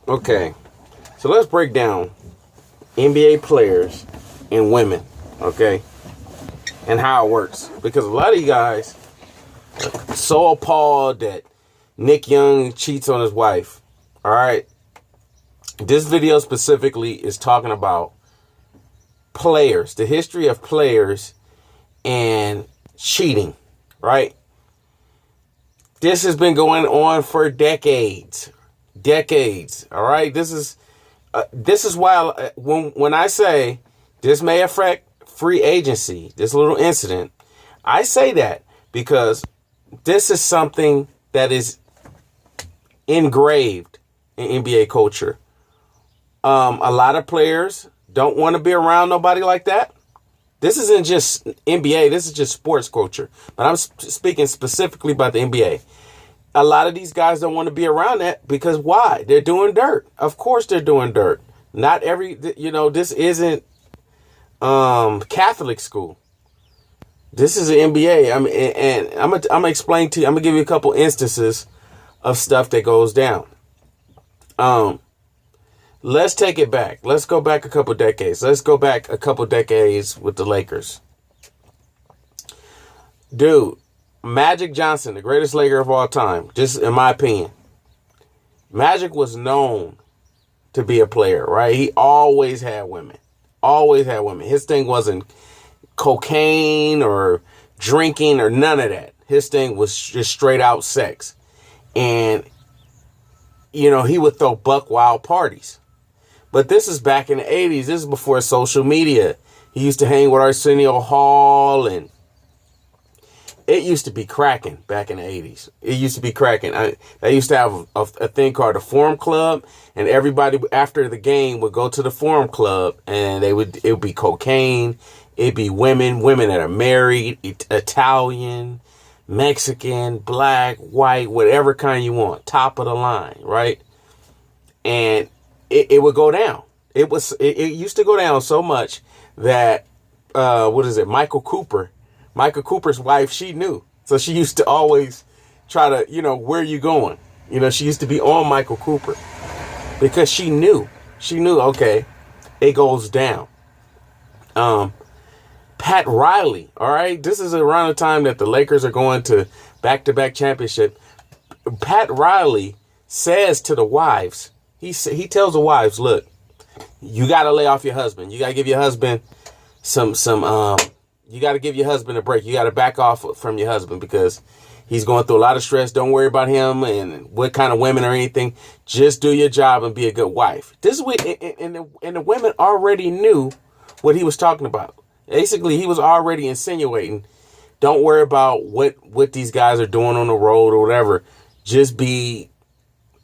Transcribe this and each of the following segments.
Okay, so let's break down NBA players and women, okay, and how it works. Because a lot of you guys are so appalled that Nick Young cheats on his wife. All right, this video specifically is talking about players, the history of players and cheating, right? This has been going on for decades. All right. This is why when I say this may affect free agency, this little incident, I say that because this is something that is engraved in NBA culture. A lot of players don't want to be around nobody like that. This isn't just NBA. This is just sports culture. But I'm speaking specifically about the NBA. A lot of these guys don't want to be around that because why? They're doing dirt. Of course they're doing dirt. Not every, this isn't Catholic school. This is the NBA. I mean, and I'm gonna explain to you. I'm gonna give you a couple instances of stuff that goes down. Let's take it back. Let's go back a couple decades. Let's go back a couple decades with the Lakers. Dude, Magic Johnson, the greatest Laker of all time, just in my opinion. Magic was known to be a player, right? He always had women. Always had women. His thing wasn't cocaine or drinking or none of that. His thing was just straight out sex. And, he would throw buck wild parties. But this is back in the 80s. This is before social media. He used to hang with Arsenio Hall, and it used to be cracking back in the 80s. It used to be cracking. They used to have a thing called the Forum Club, and everybody after the game would go to the Forum Club, and it would be cocaine. It'd be women that are married, Italian, Mexican, black, white, whatever kind you want, top of the line, right? And it would go down. It used to go down so much that Michael Cooper's wife, she knew. So she used to always try to, where are you going? She used to be on Michael Cooper because she knew, okay, it goes down. Pat Riley. All right. This is around the time that the Lakers are going to back-to-back championship. Pat Riley says to the wives, he tells the wives, look, you got to lay off your husband. You got to give your husband you got to give your husband a break. You got to back off from your husband because he's going through a lot of stress. Don't worry about him and what kind of women or anything. Just do your job and be a good wife. This is what, and the women already knew what he was talking about. Basically, he was already insinuating, don't worry about what these guys are doing on the road or whatever. Just be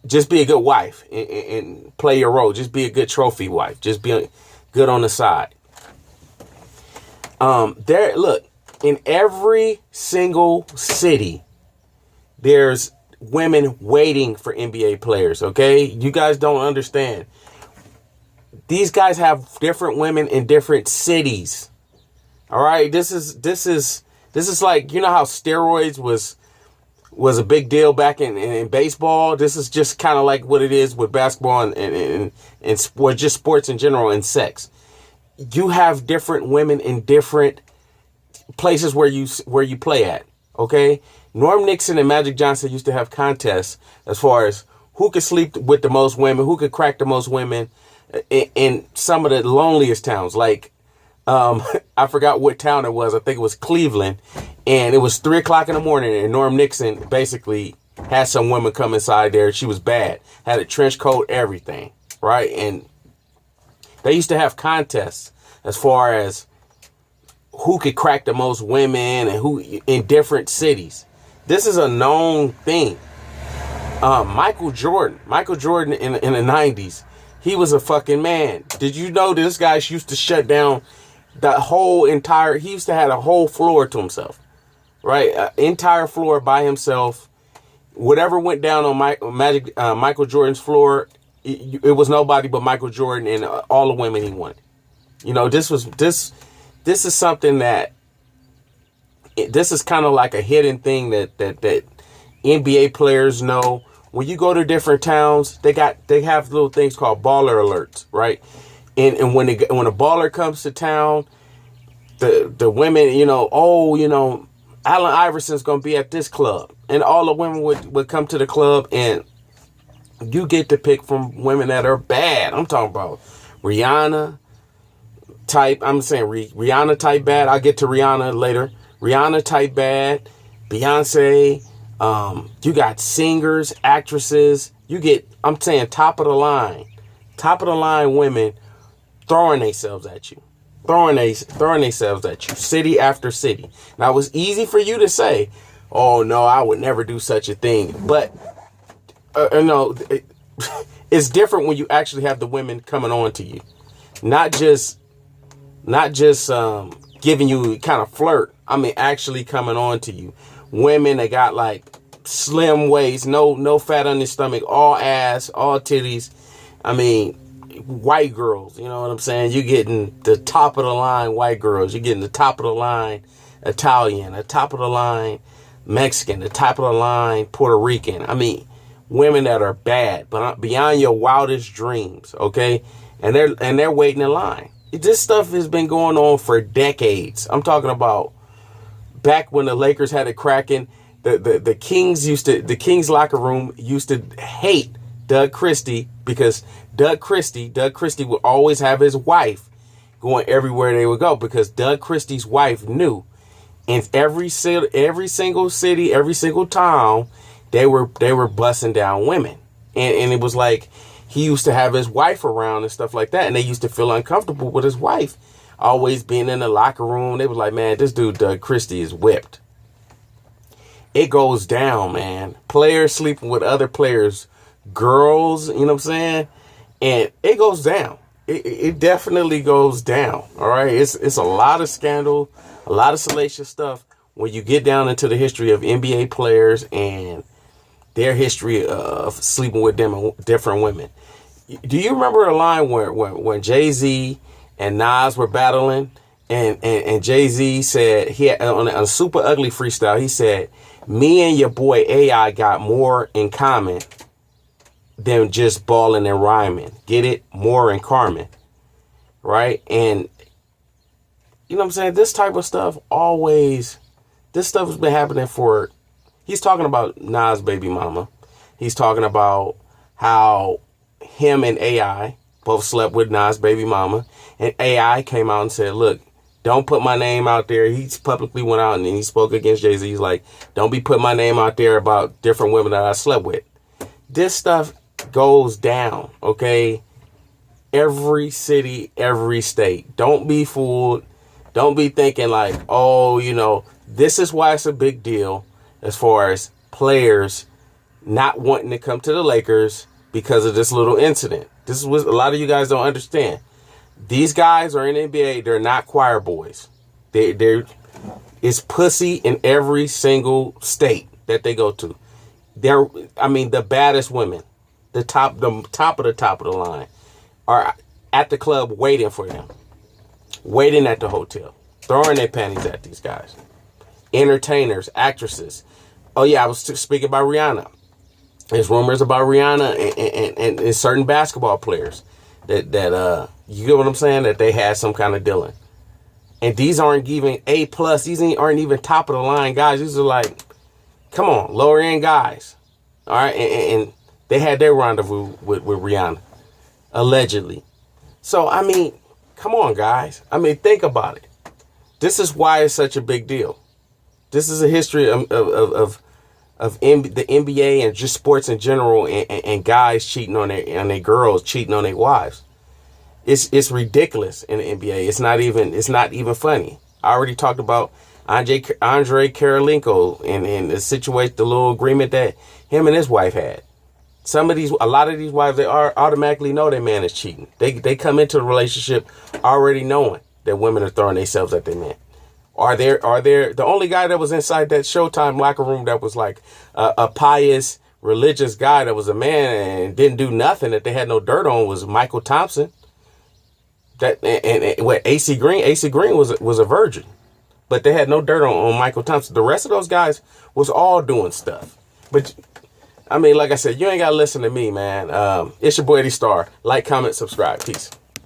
a good wife and play your role. Just be a good trophy wife. Just be good on the side. Look, in every single city, there's women waiting for NBA players. Okay. You guys don't understand. These guys have different women in different cities. All right. This is like, how steroids was a big deal back in baseball. This is just kind of like what it is with basketball and sport, just sports in general and sex. You have different women in different places where you play at. Okay. Norm Nixon and Magic Johnson used to have contests as far as who could sleep with the most women, who could crack the most women in some of the loneliest towns. Like, I forgot what town it was. I think it was Cleveland, and it was 3:00 in the morning, and Norm Nixon basically had some woman come inside there. She was bad, had a trench coat, everything, right? And they used to have contests as far as who could crack the most women and who in different cities. This is a known thing. Michael Jordan in the 90s, he was a fucking man. Did you know this guy used to shut down the whole entire, he used to have a whole floor to himself, right? Entire floor by himself. Whatever went down on Michael Jordan's floor, it was nobody but Michael Jordan and all the women he wanted. This is something that, this is kind of like a hidden thing that NBA players know, when you go to different towns, they have little things called baller alerts, right? And when a baller comes to town, the women, Allen Iverson's gonna be at this club, and all the women would come to the club, and you get to pick from women that are bad. I'm talking about Rihanna type. I'm saying Rihanna type bad. I'll get to Rihanna later. Rihanna type bad. Beyonce. You got singers, actresses. You get, I'm saying, top of the line women throwing themselves at you. Throwing themselves at you, city after city. Now, it was easy for you to say, oh, no, I would never do such a thing. But, no, it's different when you actually have the women coming on to you. Not just giving you kind of flirt. I mean, actually coming on to you. Women that got like slim waist, no fat on their stomach, all ass, all titties. I mean, white girls, you know what I'm saying? You're getting the top of the line white girls. You're getting the top of the line Italian, the top of the line Mexican, the top of the line Puerto Rican. I mean, women that are bad, but beyond your wildest dreams, okay? And they're waiting in line. This stuff has been going on for decades. I'm talking about back when the Lakers had it cracking. The Kings locker room used to hate Doug Christie because Doug Christie would always have his wife going everywhere they would go, because Doug Christie's wife knew in every single city, every single town, they were busting down women. And it was like he used to have his wife around and stuff like that, and they used to feel uncomfortable with his wife always being in the locker room. They were like, man, this dude Doug Christie is whipped. It goes down, man. Players sleeping with other players, girls, you know what I'm saying? And it goes down. It definitely goes down. All right. It's a lot of scandal, a lot of salacious stuff when you get down into the history of NBA players and their history of sleeping with different women. Do you remember a line when Jay-Z and Nas were battling, and Jay-Z said, he had, on a Super Ugly freestyle, he said, me and your boy AI got more in common than just balling and rhyming. Get it? More in Carmen. Right? And you know what I'm saying? This type of stuff this stuff has been happening for, he's talking about Nas' baby mama. He's talking about how him and AI both slept with Nas' baby mama. And AI came out and said, look, don't put my name out there. He publicly went out and he spoke against Jay-Z. He's like, don't be putting my name out there about different women that I slept with. This stuff goes down, okay? Every city, every state. Don't be fooled. Don't be thinking like, oh, this is why it's a big deal as far as players not wanting to come to the Lakers because of this little incident. This is what a lot of you guys don't understand. These guys are in the NBA. They're not choir boys. It's pussy in every single state that they go to. The baddest women, the top of the line, are at the club waiting for them, waiting at the hotel, throwing their panties at these guys. Entertainers, actresses. Oh yeah, I was speaking about Rihanna. There's rumors about Rihanna and certain basketball players that you get what I'm saying, that they had some kind of dealing. And these aren't even A+. These aren't even top of the line guys. These are like, come on, lower end guys. All right. And they had their rendezvous with Rihanna, allegedly. So, I mean, come on, guys. I mean, think about it. This is why it's such a big deal. This is a history of the NBA and just sports in general, and guys cheating on their girls, cheating on their wives. It's ridiculous in the NBA. It's not even funny. I already talked about Andrei Karolinko and the situation, the little agreement that him and his wife had. A lot of these wives, they automatically know their man is cheating. They come into the relationship already knowing that women are throwing themselves at their man. Are there the only guy that was inside that Showtime locker room that was like a pious religious guy that was a man and didn't do nothing that they had no dirt on was Michael Thompson. AC Green was a virgin, but they had no dirt on Michael Thompson. The rest of those guys was all doing stuff. But I mean, like I said, you ain't got to listen to me, man. It's your boy, Eddie Star. Like, comment, subscribe. Peace.